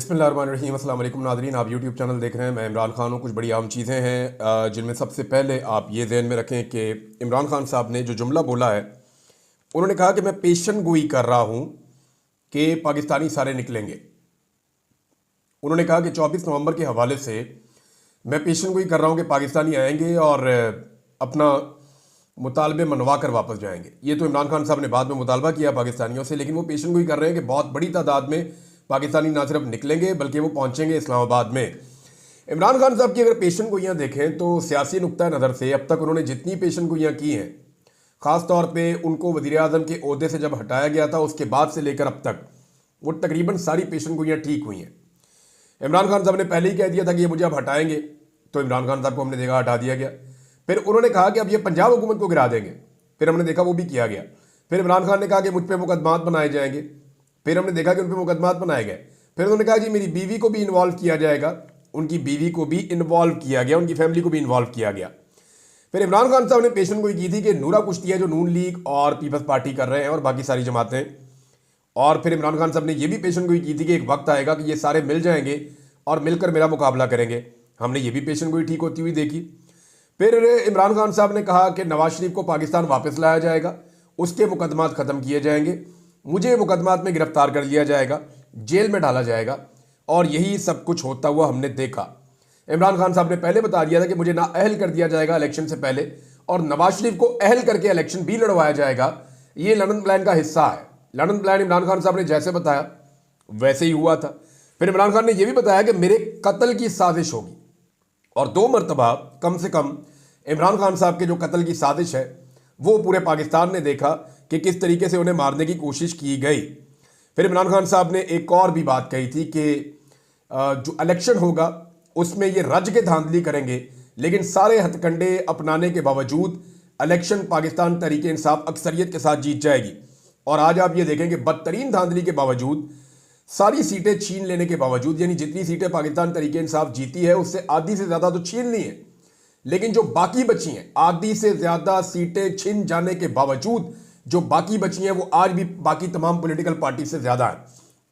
बिस्मिल्लाहिर्रहमानिर्रहीम। अस्सलाम वालेकुम नाज़रीन, आप यूट्यूब चैनल देख रहे हैं। मैं इमरान खान हूँ। कुछ बड़ी आम चीज़ें हैं जिनमें सबसे पहले आप ये ज़हन में रखें कि इमरान खान साहब ने जो जुमला बोला है, उन्होंने कहा कि मैं पेशन गोई कर रहा हूँ कि पाकिस्तानी सारे निकलेंगे। उन्होंने कहा कि 24 नवंबर के हवाले से मैं पेशन गोई कर रहा हूँ कि पाकिस्तानी आएंगे और अपना मुतालबे मनवा कर वापस जाएंगे। ये तो इमरान खान साहब ने बाद में मुतालबा किया पाकिस्तानियों से, लेकिन वो पेशन गोई कर रहे हैं कि बहुत बड़ी तादाद में पाकिस्तानी ना सिर्फ निकलेंगे बल्कि वो पहुंचेंगे इस्लामाबाद में। इमरान खान साहब की अगर पेशन गोइयाँ देखें तो सियासी नुक्ता नज़र से अब तक उन्होंने जितनी पेशन गोइयाँ की हैं, ख़ास तौर पे उनको वज़ीर आज़म के ओहदे से जब हटाया गया था उसके बाद से लेकर अब तक वो तकरीबन सारी पेशन गोइयाँ ठीक हुई हैं। इमरान खान साहब ने पहले ही कह दिया था कि ये मुझे अब हटाएंगे, तो इमरान खान साहब को हमने देखा हटा दिया गया। फिर उन्होंने कहा कि अब ये पंजाब हुकूमत को गिरा देंगे, फिर हमने देखा वो भी किया गया। फिर इमरान खान ने कहा कि मुझ पर मुकदमात बनाए जाएंगे, फिर हमने देखा कि उन पर मुकदमात बनाए गए। फिर उन्होंने कहा जी मेरी बीवी को भी इन्वॉल्व किया जाएगा, उनकी बीवी को भी इन्वॉल्व किया गया, उनकी फैमिली को भी इन्वॉल्व किया गया। फिर इमरान खान साहब ने पेशन गोई की थी कि नूरा कुश्ती है जो नून लीग और पीपल्स पार्टी कर रहे हैं और बाकी सारी जमातें। और फिर इमरान खान साहब ने यह भी पेशन गोई की थी कि एक वक्त आएगा कि ये सारे मिल जाएंगे और मिलकर मेरा मुकाबला करेंगे। हमने ये भी पेशन गोई ठीक होती हुई देखी। फिर इमरान खान साहब ने कहा कि नवाज शरीफ को पाकिस्तान वापस लाया जाएगा, उसके मुकदमात ख़त्म किए जाएंगे, मुझे मुकदमात में गिरफ्तार कर लिया जाएगा, जेल में डाला जाएगा, और यही सब कुछ होता हुआ हमने देखा। इमरान खान साहब ने पहले बता दिया था कि मुझे नाअहल कर दिया जाएगा इलेक्शन से पहले और नवाज शरीफ को अहल करके इलेक्शन भी लड़वाया जाएगा। ये लंदन प्लान का हिस्सा है। लंदन प्लान इमरान खान साहब ने जैसे बताया वैसे ही हुआ था। फिर इमरान खान ने यह भी बताया कि मेरे कत्ल की साजिश होगी, और 2 मरतबा कम से कम इमरान खान साहब के जो कत्ल की साजिश है वो पूरे पाकिस्तान ने देखा कि किस तरीके से उन्हें मारने की कोशिश की गई। फिर इमरान खान साहब ने एक और भी बात कही थी कि जो इलेक्शन होगा उसमें ये रज के धांधली करेंगे, लेकिन सारे हथकंडे अपनाने के बावजूद इलेक्शन पाकिस्तान तहरीके इंसाफ अक्सरियत के साथ जीत जाएगी। और आज आप ये देखें कि बदतरीन धांधली के बावजूद, सारी सीटें छीन लेने के बावजूद, यानी जितनी सीटें पाकिस्तान तहरीके इंसाफ जीती है उससे आधी से ज़्यादा तो छीन ली है, लेकिन जो बाकी बची हैं आधी से ज़्यादा सीटें छिन जाने के बावजूद जो बाकी बची हैं वो आज भी बाकी तमाम पॉलिटिकल पार्टी से ज़्यादा है।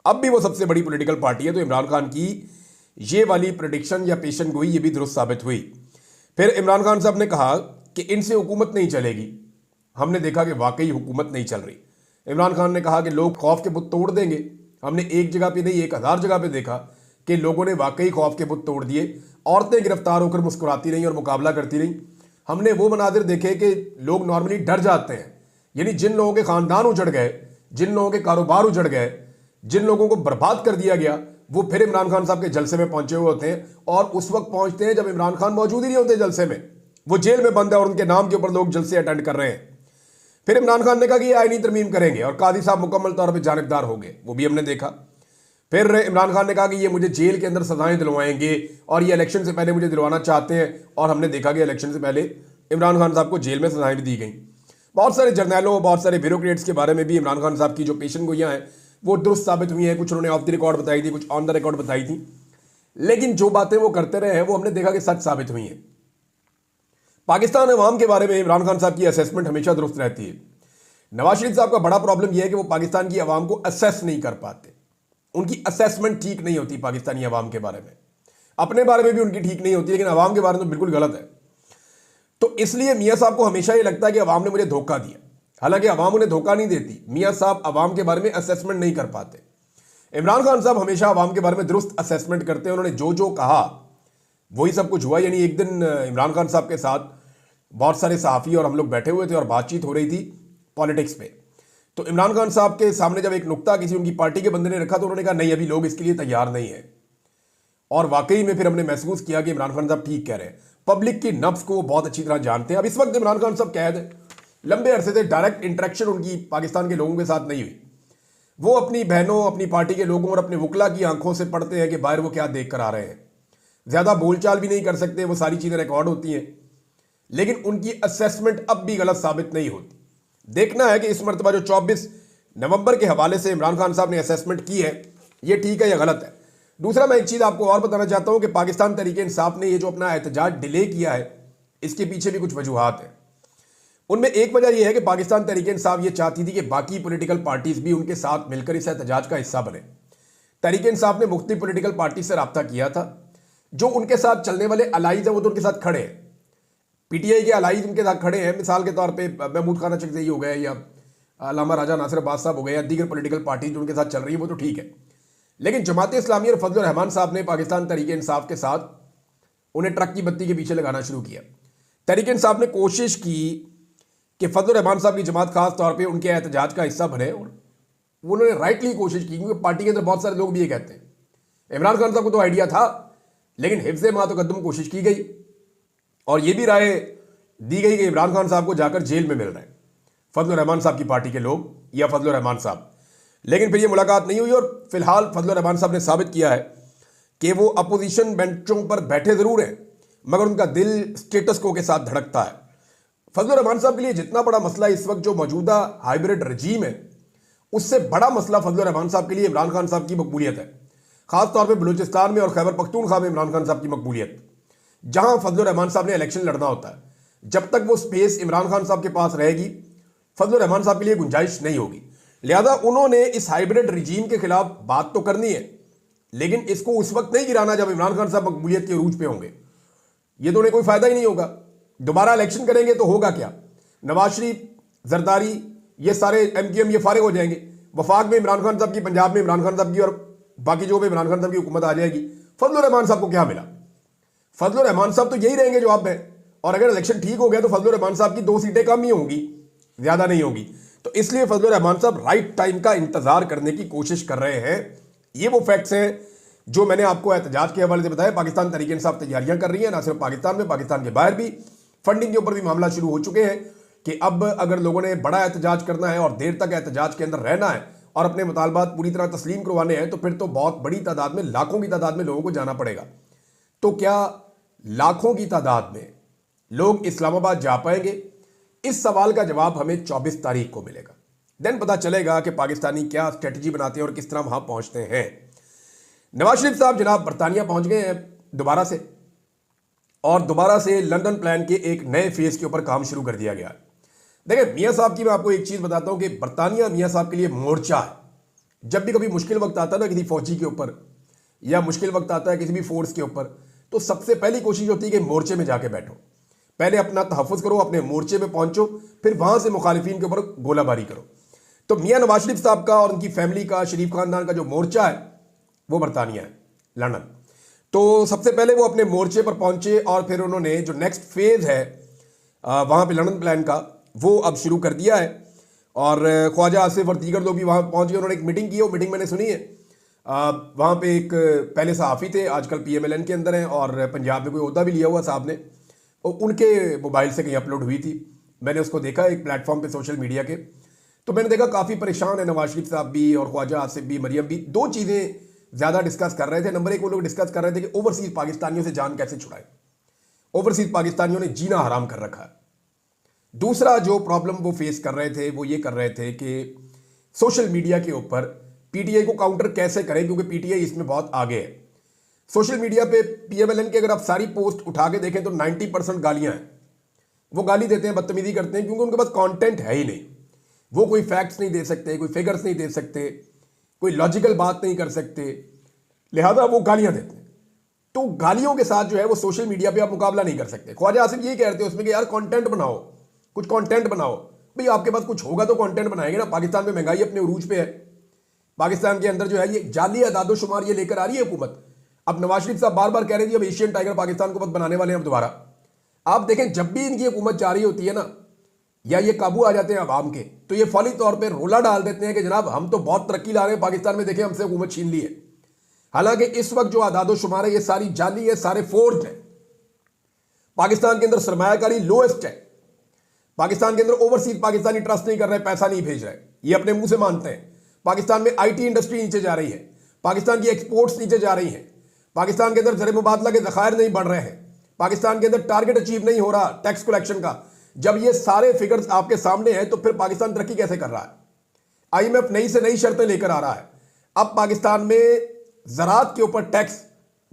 अब भी वो सबसे बड़ी पॉलिटिकल पार्टी है। तो इमरान खान की ये वाली प्रेडिक्शन या पेशन गोई ये भी दुरुस्त साबित हुई। फिर इमरान खान साहब ने कहा कि इनसे हुकूमत नहीं चलेगी। हमने देखा कि वाकई हुकूमत नहीं चल रही। इमरान खान ने कहा कि लोग खौफ के बुत तोड़ देंगे। हमने एक जगह पे नहीं 1000 जगह पे देखा कि लोगों ने वाकई खौफ के बुत तोड़ दिए। औरतें गिरफ्तार होकर मुस्कुराती रहीं और मुकाबला करती रहीं। हमने वो मनाजिर देखे कि लोग नॉर्मली डर जाते हैं, यानी जिन लोगों के खानदान उजड़ गए, जिन लोगों के कारोबार उजड़ गए, जिन लोगों को बर्बाद कर दिया गया, वो फिर इमरान खान साहब के जलसे में पहुंचे हुए होते हैं। और उस वक्त पहुंचते हैं जब इमरान खान मौजूद ही नहीं होते जलसे में, वो जेल में बंद है और उनके नाम के ऊपर लोग जलसे अटेंड कर रहे हैं। फिर इमरान खान ने कहा कि ये आईनी तरमीम करेंगे और काजी साहब मुकम्मल तौर पर जानिबदार हो गए, वो भी हमने देखा। फिर इमरान खान ने कहा कि ये मुझे जेल के अंदर सजाएं दिलवाएंगे और ये इलेक्शन से पहले मुझे दिलवाना चाहते हैं, और हमने देखा कि इलेक्शन से पहले इमरान खान साहब को जेल में सजाएं भी दी गई। बहुत सारे जर्नैलों, बहुत सारे ब्यूरोक्रेट्स के बारे में भी इमरान खान साहब की जो पेशन गोइयाँ हैं वो दुरुस्त साबित हुई हैं। कुछ उन्होंने ऑफ द रिकॉर्ड बताई थी, कुछ ऑन द रिकॉर्ड बताई थी, लेकिन जो बातें वो करते रहे हैं वो हमने देखा कि सच साबित हुई हैं। पाकिस्तान अवाम के बारे में इमरान खान साहब की असेसमेंट हमेशा दुरुस्त रहती है। नवाज शरीफ साहब का बड़ा प्रॉब्लम यह है कि वो पाकिस्तान की अवाम को असेस नहीं कर पाते। उनकी असेसमेंट ठीक नहीं होती पाकिस्तानी अवाम के बारे में। अपने बारे में भी उनकी ठीक नहीं होती, लेकिन अवाम के बारे में तो बिल्कुल गलत है। तो इसलिए मियाँ साहब को हमेशा ये लगता है कि अवाम ने मुझे धोखा दिया, हालांकि अवाम उन्हें धोखा नहीं देती। मियाँ साहब अवाम के बारे में असेसमेंट नहीं कर पाते। इमरान खान साहब हमेशा अवाम के बारे में दुरुस्त असेसमेंट करते हैं। उन्होंने जो जो कहा वही सब कुछ हुआ। यानी एक दिन इमरान खान साहब के साथ बहुत सारे सहाफ़ी और हम लोग बैठे हुए थे और बातचीत हो रही थी पॉलिटिक्स पे। तो इमरान खान साहब के सामने जब एक नुक्ता किसी उनकी पार्टी के बंदे ने रखा तो उन्होंने कहा नहीं, अभी लोग इसके लिए तैयार नहीं है। और वाकई में फिर हमने महसूस किया कि इमरान खान साहब ठीक कह रहे हैं। पब्लिक की नब्ज को वो बहुत अच्छी तरह जानते हैं। अब इस वक्त इमरान खान साहब कैद है, लंबे अरसे से डायरेक्ट इंटरेक्शन उनकी पाकिस्तान के लोगों के साथ नहीं हुई। वो अपनी बहनों, अपनी पार्टी के लोगों और अपने वकला की आंखों से पढ़ते हैं कि बाहर वो क्या देख कर आ रहे हैं। ज़्यादा बोलचाल भी नहीं कर सकते, वो सारी चीज़ें रिकॉर्ड होती हैं, लेकिन उनकी असेसमेंट अब भी गलत साबित नहीं होती। देखना है कि इस मरतबा जो 24 नवंबर के हवाले से इमरान खान साहब ने असेसमेंट की है ये ठीक है या गलत है। दूसरा, मैं एक चीज़ आपको और बताना चाहता हूं कि पाकिस्तान तहरीके इंसाफ ने ये जो अपना एहतजाज डिले किया है इसके पीछे भी कुछ वजूहात हैं। उनमें एक वजह यह है कि पाकिस्तान तहरीके इंसाफ ये चाहती थी कि बाकी पॉलिटिकल पार्टीज भी उनके साथ मिलकर इस एहतजाज का हिस्सा बने, तहरीक इंसाफ ने मुख्तलिफ पॉलिटिकल पार्टी से रब्ता किया था। जो उनके साथ चलने वाले अलाइज हैं वो तो उनके साथ खड़े हैं, पीटीआई के अलाइज उनके साथ खड़े हैं। मिसाल के तौर पे महमूद खान चकजई हो गए या अल्लामा राजा नासिर अब्बास साहब हो गए या दीगर पॉलिटिकल पार्टी जो उनके साथ चल रही है वो तो ठीक है। लेकिन जमात इस्लामी और फजल रहमान साहब ने पाकिस्तान तहरीक इंसाफ के साथ उन्हें ट्रक की बत्ती के पीछे लगाना शुरू किया। तहरीक इंसाफ ने कोशिश की कि फजल रहमान साहब की जमात खास तौर पे उनके एहतजाज का हिस्सा बने, और उन्होंने राइटली कोशिश की, क्योंकि पार्टी के अंदर बहुत सारे लोग भी ये कहते हैं। इमरान खान साहब को तो आइडिया था, लेकिन हिफ्ज़ मा तक़द्दुम कोशिश की गई और ये भी राय दी गई कि इमरान खान साहब को जाकर जेल में मिल रहे हैं फजल रहमान साहब की पार्टी के लोग या फजल रहमान साहब। लेकिन फिर ये मुलाकात नहीं हुई और फिलहाल फजल रहमान साहब ने साबित किया है कि वो अपोजिशन बेंचों पर बैठे जरूर हैं, मगर उनका दिल स्टेटस को के साथ धड़कता है। फजल रहमान साहब के लिए जितना बड़ा मसला इस वक्त जो मौजूदा हाइब्रिड रजीम है, उससे बड़ा मसला फजल रहमान साहब के लिए इमरान खान साहब की मकबूलियत है, खासतौर पर बलूचिस्तान में और खैबर पख्तूनख्वा में इमरान खान साहब की मकबूलियत। जहां फजल रहमान साहब ने इलेक्शन लड़ना होता है, जब तक वो स्पेस इमरान खान साहब के पास रहेगी, फजल रहमान साहब के लिए गुंजाइश नहीं होगी। लिहाजा उन्होंने इस हाइब्रिड रजीम के खिलाफ बात तो करनी है, लेकिन इसको उस वक्त नहीं गिराना जब इमरान खान साहब मकबूलियत के अरूज पे होंगे। ये तो उन्हें कोई फायदा ही नहीं होगा। दोबारा इलेक्शन करेंगे तो होगा क्या? नवाज शरीफ, जरदारी, ये सारे MQM ये फारिग हो जाएंगे। वफाक में इमरान खान साहब की, पंजाब में इमरान खान साहब की और बाकी जो भी इमरान खान साहब की हुकूमत आ जाएगी। फजल रहमान साहब को क्या मिला? फजल रहमान साहब तो यही रहेंगे जो आप हैं, और अगर इलेक्शन ठीक हो गया तो फजल रहमान साहब की 2 सीटें कम ही होंगी, ज्यादा नहीं होगी। तो इसलिए फजल रहमान साहब राइट टाइम का इंतजार करने की कोशिश कर रहे हैं। ये वो फैक्ट्स हैं जो मैंने आपको एहतजाज के हवाले से बताया। पाकिस्तान तहरीक इंसाफ तैयारियां कर रही है, ना सिर्फ पाकिस्तान में, पाकिस्तान के बाहर भी फंडिंग के ऊपर भी मामला शुरू हो चुके हैं कि अब अगर लोगों ने बड़ा एहतजाज करना है और देर तक एहतजाज के अंदर रहना है और अपने मुतालबात पूरी तरह तस्लीम करवाने हैं, तो फिर तो बहुत बड़ी तादाद में, लाखों की तादाद में लोगों को जाना पड़ेगा। तो क्या लाखों की तादाद में लोग इस्लामाबाद जा पाएंगे? इस सवाल का जवाब हमें 24 तारीख को मिलेगा। देन पता चलेगा कि पाकिस्तानी क्या स्ट्रेटजी बनाते हैं और किस तरह वहां पहुंचते हैं। नवाज शरीफ साहब जनाब बरतानिया पहुंच गए हैं दोबारा से, और दोबारा से लंदन प्लान के एक नए फेज के ऊपर काम शुरू कर दिया गया। देखिए मियां साहब की मैं आपको एक चीज बताता हूं कि बरतानिया मियां साहब के लिए मोर्चा है। जब भी कभी मुश्किल वक्त आता है ना किसी फौजी के ऊपर, या मुश्किल वक्त आता है किसी भी फोर्स के ऊपर, तो सबसे पहली कोशिश होती है कि मोर्चे में जाके बैठो, पहले अपना तहफ़्फ़ुज़ करो, अपने मोर्चे में पहुंचो, फिर वहां से मुखालिफिन के ऊपर गोलाबारी करो। तो मियां नवाज शरीफ साहब का और उनकी फैमिली का, शरीफ खानदान का जो मोर्चा है वो बरतानिया है, लंदन। तो सबसे पहले वो अपने मोर्चे पर पहुंचे और फिर उन्होंने जो नेक्स्ट फेज है वहां पे लंदन प्लान का, वो अब शुरू कर दिया है। और ख्वाजा आसिफ और दीगर लोग भी वहां पहुंच गए। उन्होंने एक मीटिंग की है, वो मीटिंग मैंने सुनी है। वहां पे एक पहले सहाफ़ी थे, आजकल PMLN के अंदर हैं, और पंजाब में कोई ओहदा भी लिया हुआ साहब ने, और उनके मोबाइल से कहीं अपलोड हुई थी। मैंने उसको देखा एक प्लेटफॉर्म पे सोशल मीडिया के, तो मैंने देखा काफ़ी परेशान है नवाज शरीफ साहब भी और ख्वाजा आसिफ भी, मरियम भी। 2 चीज़ें ज़्यादा डिस्कस कर रहे थे। नंबर 1 वो लोग डिस्कस कर रहे थे कि ओवरसीज़ पाकिस्तानियों से जान कैसे छुड़ाए, ओवरसीज़ पाकिस्तानियों ने जीना हराम कर रखा है। दूसरा जो प्रॉब्लम वो फेस कर रहे थे, वो ये कर रहे थे कि सोशल मीडिया के ऊपर PTI को काउंटर कैसे करें, क्योंकि PTI इसमें बहुत आगे है। सोशल मीडिया पे PMLN की अगर आप सारी पोस्ट उठा के देखें तो 90% गालियां हैं। वो गाली देते हैं, बदतमीजी करते हैं, क्योंकि उनके पास कंटेंट है ही नहीं। वो कोई फैक्ट्स नहीं दे सकते, कोई फिगर्स नहीं दे सकते, कोई लॉजिकल बात नहीं कर सकते, लिहाजा वो गालियां देते हैं। तो गालियों के साथ जो है वो सोशल मीडिया पे आप मुकाबला नहीं कर सकते। ख्वाजा आसिफ यही कहते हैं उसमें कि यार कंटेंट बनाओ, कुछ कंटेंट बनाओ। भाई आपके पास कुछ होगा तो कंटेंट बनाएंगे ना। पाकिस्तान में महंगाई अपने उरूज पे है, पाकिस्तान के अंदर जो है ये जाली आदादोशुमार ये लेकर आ रही है हुकूमत। अब नवाज शरीफ साहब बार बार कह रहे थे अब एशियन टाइगर पाकिस्तान को मत बनाने वाले हैं अब दोबारा। आप देखें जब भी इनकी हुकूमत जारी होती है ना, या ये काबू आ जाते हैं अवाम के, तो ये फौरी तौर पे रोला डाल देते हैं कि जनाब हम तो बहुत तरक्की ला रहे हैं, पाकिस्तान में देखें हमसे हुकूमत छीन ली है। हालांकि इस वक्त जो आदादोशुमार है ये सारी जाली है, सारे फोर्ज है। पाकिस्तान के अंदर सरमायाकारी लोएस्ट है। पाकिस्तान के अंदर ओवरसीज पाकिस्तानी ट्रस्ट नहीं कर रहे, पैसा नहीं भेज रहे, ये अपने मुंह से मानते हैं। पाकिस्तान में IT इंडस्ट्री नीचे जा रही है, पाकिस्तान की एक्सपोर्ट्स नीचे जा रही हैं, पाकिस्तान के अंदर ज़र मुबादला के ज़खायर नहीं बढ़ रहे हैं, पाकिस्तान के अंदर टारगेट अचीव नहीं हो रहा टैक्स कलेक्शन का। जब ये सारे फिगर्स आपके सामने हैं तो फिर पाकिस्तान तरक्की कैसे कर रहा है? IMF नई से नई शर्तें लेकर आ रहा है। अब पाकिस्तान में ज़राअत के ऊपर टैक्स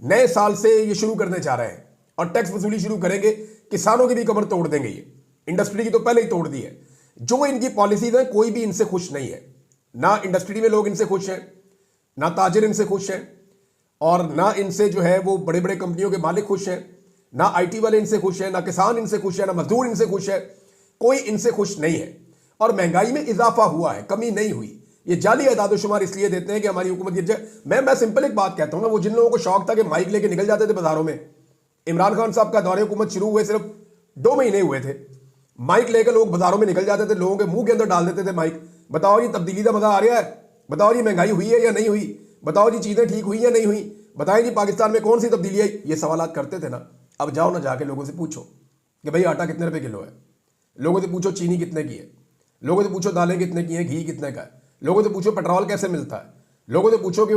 नए साल से ये शुरू करने जा रहे हैं और टैक्स वसूली शुरू करेंगे। किसानों की भी कमर तोड़ देंगे, ये इंडस्ट्री की तो पहले ही तोड़ दी है। जो इनकी पॉलिसीज हैं कोई भी इनसे खुश नहीं है, ना इंडस्ट्री में लोग इनसे खुश हैं, ना ताजिर इनसे खुश हैं, और ना इनसे जो है वो बड़े बड़े कंपनियों के मालिक खुश हैं, ना आईटी वाले इनसे खुश हैं, ना किसान इनसे खुश है, ना मजदूर इनसे खुश है, कोई इनसे खुश नहीं है। और महंगाई में इजाफा हुआ है, कमी नहीं हुई। ये जाली अदादोशुमार इसलिए देते हैं कि हमारी हुकूमत गिर जाए। मैं सिंपल एक बात कहता हूं ना, वो जिन लोगों को शौक था कि माइक लेके निकल जाते थे बाजारों में, इमरान खान साहब का दौरे हुकूमत शुरू हुए सिर्फ 2 महीने हुए थे, माइक लेकर लोग बाजारों में निकल जाते थे, लोगों के मुंह के अंदर डाल देते थे माइक। बताओ जी तब्दीली का मजा आ रहा है, बताओ जी महंगाई हुई है या नहीं हुई, बताओ जी चीजें ठीक हुई या नहीं हुई, बताएं जी पाकिस्तान में कौन सी तब्दीली आई। ये सवाल करते थे ना। अब जाओ ना जाके लोगों से पूछो कि भाई आटा कितने रुपए किलो है, लोगों से पूछो चीनी कितने की है, लोगों से पूछो दालें कितने की हैं, घी कितने का है, लोगों से पूछो पेट्रोल कैसे मिलता है, लोगों से पूछो कि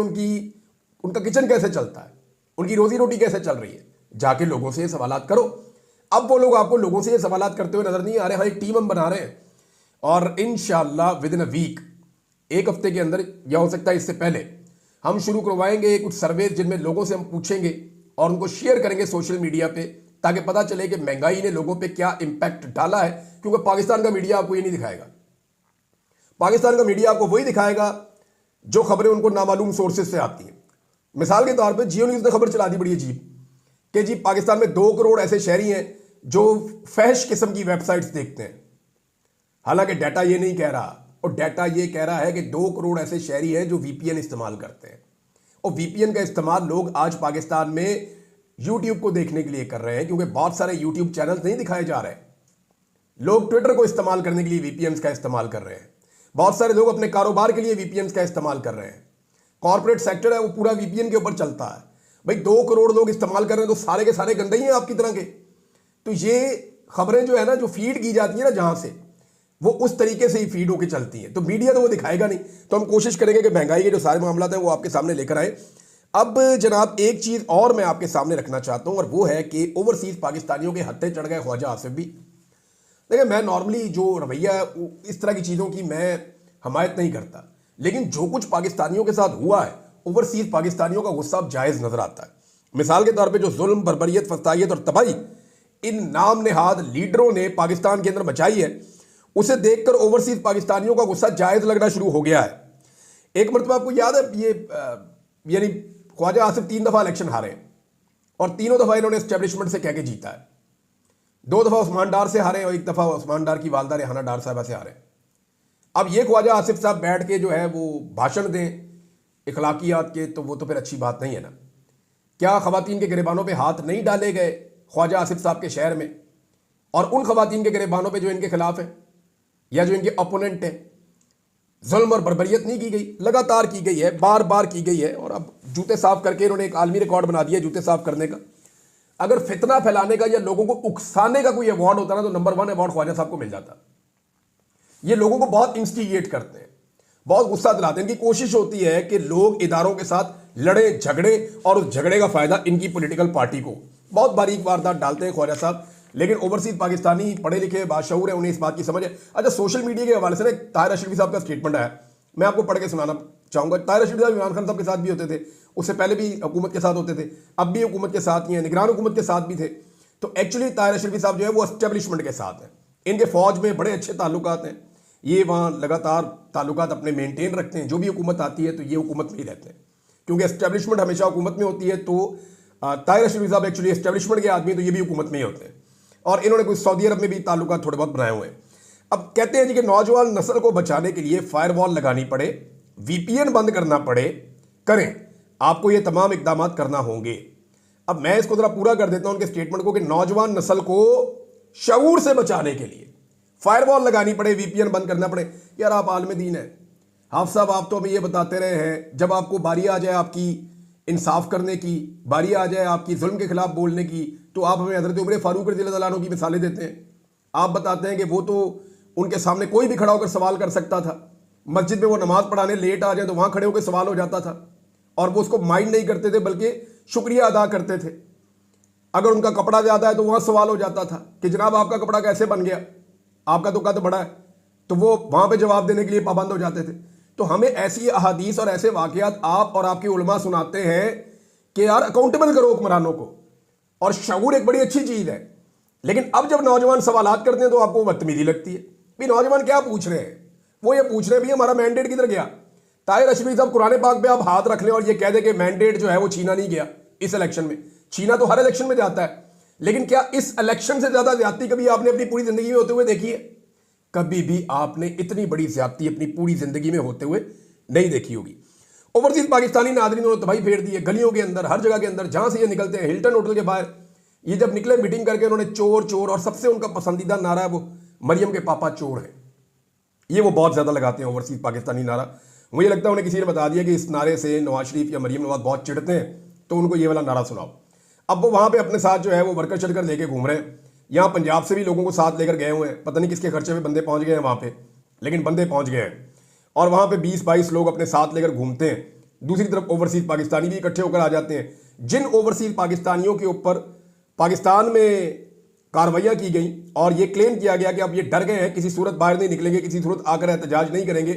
उनका किचन कैसे चलता है, उनकी रोजी रोटी कैसे चल रही है। जाके लोगों से ये सवालात करो। अब वो लोग आपको लोगों से ये सवालात करते हुए नजर नहीं आ रहे। हाँ, एक टीम हम बना रहे हैं और इंशाल्लाह विद इन अ वीक, एक हफ्ते के अंदर या हो सकता है इससे पहले, हम शुरू करवाएंगे कुछ सर्वे जिनमें लोगों से हम पूछेंगे और उनको शेयर करेंगे सोशल मीडिया पे, ताकि पता चले कि महंगाई ने लोगों पे क्या इंपैक्ट डाला है। क्योंकि पाकिस्तान का मीडिया आपको ये नहीं दिखाएगा। पाकिस्तान का मीडिया आपको वही दिखाएगा जो खबरें उनको नामालूम सोर्सेज से आती हैं। मिसाल के तौर पे जियो न्यूज़ ने खबर चला दी बड़ी अजीब कि जी पाकिस्तान में 2 करोड़ ऐसे शहरी हैं जो फहश किस्म की वेबसाइट्स देखते हैं। हालांकि डाटा ये नहीं कह रहा, और डाटा ये कह रहा है कि 2 करोड़ ऐसे शहरी हैं जो वीपीएन इस्तेमाल करते हैं। और वीपीएन का इस्तेमाल लोग आज पाकिस्तान में यूट्यूब को देखने के लिए कर रहे हैं, क्योंकि बहुत सारे यूट्यूब चैनल्स नहीं दिखाए जा रहे। लोग ट्विटर को इस्तेमाल करने के लिए वीपीएन का इस्तेमाल कर रहे हैं। बहुत सारे लोग अपने कारोबार के लिए वीपीएन का इस्तेमाल कर रहे हैं। कॉर्पोरेट सेक्टर है वो पूरा वीपीएन के ऊपर चलता है। भाई 2 करोड़ लोग इस्तेमाल कर रहे हैं तो सारे के सारे गंदे ही हैं आपकी तरह के। तो ये खबरें जो है ना, जो फीड की जाती है ना जहां से, वो उस तरीके से ही फीड होकर चलती है। तो मीडिया तो वो दिखाएगा नहीं। तो हम कोशिश करेंगे कि महंगाई के जो सारे मामला हैं वो आपके सामने लेकर आए। अब जनाब एक चीज और मैं आपके सामने रखना चाहता हूं, और वो है कि ओवरसीज पाकिस्तानियों के हत्थे चढ़ गए ख्वाजा आसिफ भी। देखिए, मैं नॉर्मली जो रवैया है इस तरह की चीजों की मैं हमायत नहीं करता, लेकिन जो कुछ पाकिस्तानियों के साथ हुआ है, ओवरसीज पाकिस्तानियों का गुस्सा अब जायज नजर आता है। मिसाल के तौर पे जो जुल्म, बर्बरियत, फसाइयत और तबाही इन नाम नेहाद लीडरों ने पाकिस्तान के अंदर मचाई है, उसे देखकर ओवरसीज पाकिस्तानियों का गुस्सा जायज लगना शुरू हो गया है। एक मरतबा आपको याद है, ये यानी ख्वाजा आसिफ 3 दफा इलेक्शन हारे और तीनों दफा इन्होंने एस्टेब्लिशमेंट से कह के जीता है। 2 दफा उस्मान डार से हारे और 1 दफा उस्मान डार की वालदा रेहाना डार साहबा से हारे। अब ये ख्वाजा आसिफ साहब बैठ के जो है वो भाषण दें इखलाकियात के, तो वो तो फिर अच्छी बात नहीं है ना। क्या खवातीन के गिरेबानों पे हाथ नहीं डाले गए ख्वाजा आसिफ साहब के शहर में, और उन खवातीन के गिरेबानों पे जो इनके खिलाफ है या जो इनके ओपोनेंट है, जुल्म और बर्बरियत नहीं की गई? लगातार की गई है, बार बार की गई है। और अब जूते साफ करके इन्होंने एक आलमी रिकॉर्ड बना दिया जूते साफ करने का। अगर फितना फैलाने का या लोगों को उकसाने का कोई अवार्ड होता ना, तो नंबर 1 अवार्ड ख्वाजा साहब को मिल जाता। ये लोगों को बहुत इंस्टिगेट करते हैं, बहुत गुस्सा दिलाते हैं। इनकी कोशिश होती है कि लोग इदारों के साथ लड़े झगड़े और उस झगड़े का फायदा इनकी पॉलिटिकल पार्टी को। बहुत बारीक वारदात डालते हैं ख्वाजा साहब, लेकिन ओवरसीज पाकिस्तानी पढ़े लिखे बाशऊर है, उन्हें इस बात की समझ है। अच्छा, सोशल मीडिया के हवाले से ना ताहिर अशरफी साहब का स्टेटमेंट है, मैं आपको पढ़ के सुनाना चाहूंगा। ताहिर अशरफी साहब इमरान खान साहब के साथ भी होते थे, उससे पहले भी हुकूमत के साथ होते थे, अब भी हुकूमत के साथ ही हैं, निगरान हुकूमत के साथ भी थे। तो एक्चुअली ताहिर अशरफी साहब जो है वो एस्टेब्लिशमेंट के साथ हैं। इनके फौज में बड़े अच्छे ताल्लुकात हैं, ये वहाँ लगातार ताल्लुकात अपने मेंटेन रखते हैं। जो भी हुकूमत आती है तो ये हुकूमत में ही रहते हैं, क्योंकि एस्टेब्लिशमेंट हमेशा हुकूमत में होती है। तो ताहिर अशरफी साहब एक्चुअली एस्टेब्लिशमेंट के आदमी, तो ये भी हुकूमत में ही होते हैं। और इन्होंने कुछ सऊदी अरब में भी ताल्लुकात थोड़े बहुत बनाए हुए हैं। अब कहते हैं जी कि नौजवान नस्ल को बचाने के लिए फायरवॉल लगानी पड़े, वीपीएन बंद करना पड़े, करें, आपको ये तमाम इकदाम करना होंगे। अब मैं इसको जरा पूरा कर देता हूं उनके स्टेटमेंट को, कि नौजवान नस्ल को शऊर से बचाने के लिए फायरवॉल लगानी पड़े, वीपीएन बंद करना पड़े। यार आप आलम दीन है हाफ साहब, आप तो हमें ये बताते रहे हैं, जब आपको बारी आ जाए आपकी इंसाफ करने की, बारी आ जाए आपकी जुल्म के खिलाफ बोलने की, तो आप हमें हजरत उमर फारूक रज़ियल्लाहु अन्हु की मिसालें देते हैं। आप बताते हैं कि वो तो उनके सामने कोई भी खड़ा होकर सवाल कर सकता था। मस्जिद में वो नमाज पढ़ाने लेट आ जाए तो वहां खड़े होकर सवाल हो जाता था, और वो उसको माइंड नहीं करते थे बल्कि शुक्रिया अदा करते थे। अगर उनका कपड़ा ज्यादा है तो वहां सवाल हो जाता था कि जनाब आपका कपड़ा कैसे बन गया, आपका तो कद बड़ा है, तो वो वहां पे जवाब देने के लिए पाबंद हो जाते थे। तो हमें ऐसी अहादीस और ऐसे वाकयात आप और आपके उलमा सुनाते हैं कि यार अकाउंटेबल करो हुक्मरानों को, और शऊर एक बड़ी अच्छी चीज है। लेकिन अब जब नौजवान सवालात करते हैं तो आपको बदतमीजी लगती है। भी नौजवान क्या पूछ रहे हैं? वो ये पूछ रहे हैं भी हमारा मैंडेट किधर गया? ताहिर अशरफी साहब कुरान पाक पे आप हाथ रख लें और ये कह दें कि मैंडेट जो है वो छीना नहीं गया इस इलेक्शन में। छीना तो हर इलेक्शन में जाता है, लेकिन क्या इस इलेक्शन से ज्यादा ज्यादती कभी आपने अपनी पूरी जिंदगी में होते हुए देखी है? कभी भी आपने इतनी बड़ी ज्यादती अपनी पूरी जिंदगी में होते हुए नहीं देखी होगी। ओवरसीज पाकिस्तानी नादरीन उन्होंने तबाही फेर दी है गलियों के अंदर, हर जगह के अंदर, जहां से ये निकलते हैं। हिल्टन होटल के बाहर ये जब निकले मीटिंग करके, उन्होंने चोर चोर, और सबसे उनका पसंदीदा नारा है वो मरियम के पापा चोर हैं। ये वो बहुत ज्यादा लगाते हैं ओवरसीज पाकिस्तानी नारा। मुझे लगता है उन्हें किसी ने बता दिया कि इस नारे से नवाज शरीफ या मरियम नवाज बहुत चिढ़ते हैं, तो उनको ये वाला नारा सुनाओ। अब वो वहां पे अपने साथ जो है वो वर्कर शर्कर लेके घूम रहे हैं। यहाँ पंजाब से भी लोगों को साथ लेकर गए हुए हैं, पता नहीं किसके खर्चे में बंदे पहुंच गए हैं वहां पे, लेकिन बंदे पहुंच गए हैं। और वहां पे 20-22 लोग अपने साथ लेकर घूमते हैं। दूसरी तरफ ओवरसीज पाकिस्तानी भी इकट्ठे होकर आ जाते हैं। जिन ओवरसीज पाकिस्तानियों के ऊपर पाकिस्तान में कार्रवाइयां की गई और ये क्लेम किया गया कि अब ये डर गए हैं, किसी सूरत बाहर नहीं निकलेंगे, किसी सूरत आकर एहतजाज नहीं करेंगे,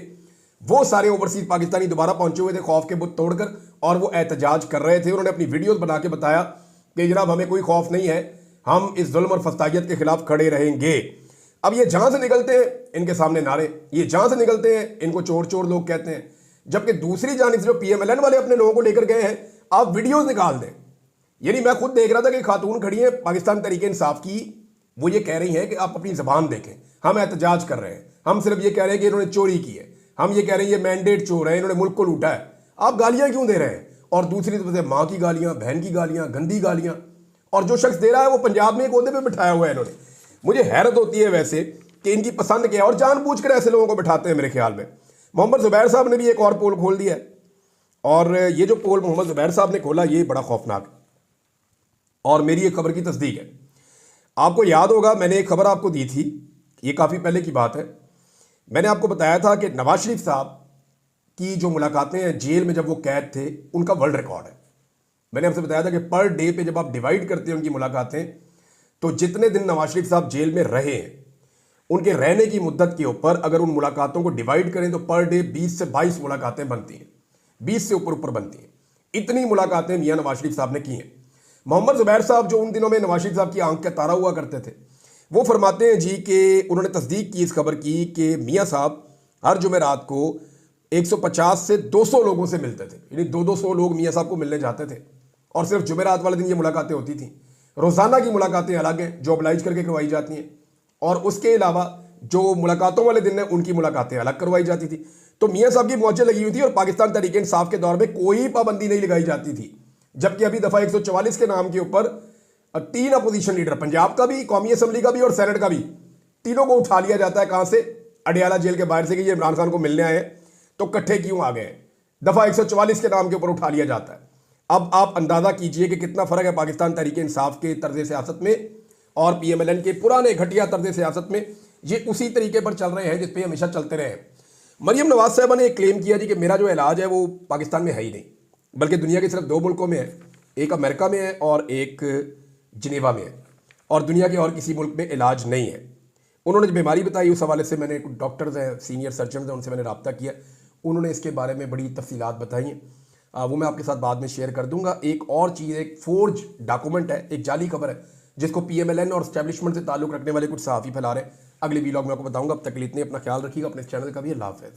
वो सारे ओवरसीज पाकिस्तानी दोबारा पहुंचे हुए थे खौफ के बुत तोड़कर, और वो एहतजाज कर रहे थे। उन्होंने अपनी वीडियोस बना के बताया कि जनाब हमें कोई खौफ नहीं है, हम इस जुल्म और फस्तायत के खिलाफ खड़े रहेंगे। अब ये जहां से निकलते हैं इनके सामने नारे, ये जहां से निकलते हैं इनको चोर चोर लोग कहते हैं। जबकि दूसरी जानिब से जो PMLN वाले अपने लोगों को लेकर गए हैं, आप वीडियोस निकाल दें। यानी मैं खुद देख रहा था कि खातून खड़ी है पाकिस्तान तहरीक इंसाफ की, वो ये कह रही है कि आप अपनी जबान देखें, हम एहतजाज कर रहे हैं, हम सिर्फ ये कह रहे हैं कि इन्होंने चोरी की है, हम ये कह रहे हैं ये मैंडेट चोर है, इन्होंने मुल्क को लूटा है। आप गालियां क्यों दे रहे हैं? और दूसरी तरफ से माँ की गालियां, बहन की गालियां, गंदी गालियां, और जो शख्स दे रहा है वो पंजाब में एक ओहदे पे बिठाया हुआ है इन्होंने। मुझे हैरत होती है वैसे कि इनकी पसंद क्या है, और जानबूझकर ऐसे लोगों को बिठाते हैं मेरे ख्याल में। मोहम्मद जुबैर साहब ने भी एक और पोल खोल दिया है, और ये जो पोल मोहम्मद जुबैर साहब ने खोला ये बड़ा खौफनाक है, और मेरी एक खबर की तस्दीक है। आपको याद होगा मैंने एक खबर आपको दी थी, ये काफ़ी पहले की बात है। मैंने आपको बताया था कि नवाज शरीफ साहब की जो मुलाकातें हैं जेल में जब वो कैद थे, उनका वर्ल्ड रिकॉर्ड है। मैंने आपसे बताया था कि पर डे पे जब आप डिवाइड करते हैं उनकी मुलाकातें, तो जितने दिन नवाज शरीफ साहब जेल में रहे हैं उनके रहने की मुद्दत के ऊपर अगर उन मुलाकातों को डिवाइड करें तो पर डे 20 से 22 मुलाकातें बनती हैं, 20 से ऊपर बनती हैं। इतनी मुलाकातें मियां नवाज शरीफ साहब ने की हैं। मोहम्मद जुबैर साहब जो उन दिनों में नवाज शरीफ साहब की आंख का तारा हुआ करते थे, वो फरमाते हैं जी कि उन्होंने तस्दीक की इस खबर की कि मियां साहब हर जुमेरात को 150 से 200 लोगों से मिलते थे। यानी 200 लोग मियां साहब को मिलने जाते थे, और सिर्फ जुमेरात वाले दिन ये मुलाकातें होती थी। रोज़ाना की मुलाकातें अलग हैं जो ऑब्लाइज करके करवाई जाती हैं, और उसके अलावा जो मुलाकातों वाले दिन है उनकी मुलाकातें अलग करवाई जाती थी। तो मियां साहब की मौजें लगी हुई थी, और पाकिस्तान तहरीक इंसाफ के दौर में कोई पाबंदी नहीं लगाई जाती थी। जबकि अभी दफा 144 के नाम के ऊपर 3 अपोजिशन लीडर, पंजाब का भी, कौमी असम्बली का भी और सेनेट का भी, तीनों को उठा लिया जाता है। कहां से? अडियाला जेल के बाहर से, कि ये इमरान खान को मिलने आए हैं, तो इकट्ठे क्यों आ गए? दफा 144 के नाम के ऊपर उठा लिया जाता है। अब आप अंदाजा कीजिए कि कितना फर्क है पाकिस्तान तहरीक इंसाफ के तर्ज सियासत में और PMLN के पुराने घटिया तर्ज सियासत में। ये उसी तरीके पर चल रहे हैं जिस पे हमेशा चलते रहे हैं। मरियम नवाज साहबा ने एक क्लेम किया जी कि मेरा जो इलाज है वो पाकिस्तान में है ही नहीं, बल्कि दुनिया के सिर्फ 2 मुल्कों में है, एक अमेरिका में है और एक जिनेवा में है, और दुनिया के और किसी मुल्क में इलाज नहीं है। उन्होंने जो बीमारी बताई उस हवाले से मैंने कुछ डॉक्टर्स हैं, सीनियर सर्जन हैं, उनसे मैंने रब्ता किया, उन्होंने इसके बारे में बड़ी तफसीलात बताई हैं। वो मैं आपके साथ बाद में शेयर कर दूंगा। एक और चीज़, एक फोर्ज डॉक्यूमेंट है, एक जाली खबर है जिसको PMLN और एस्टैब्लिशमेंट से ताल्लुक़ रखने वाले कुछ सहाफ़ी फैला रहे हैं। अगली वीलॉग में आपको बताऊंगा। अब तक के लिए इतने, अपना ख्याल रखिएगा, अपने चैनल का भी। अल्लाह हाफ़िज़।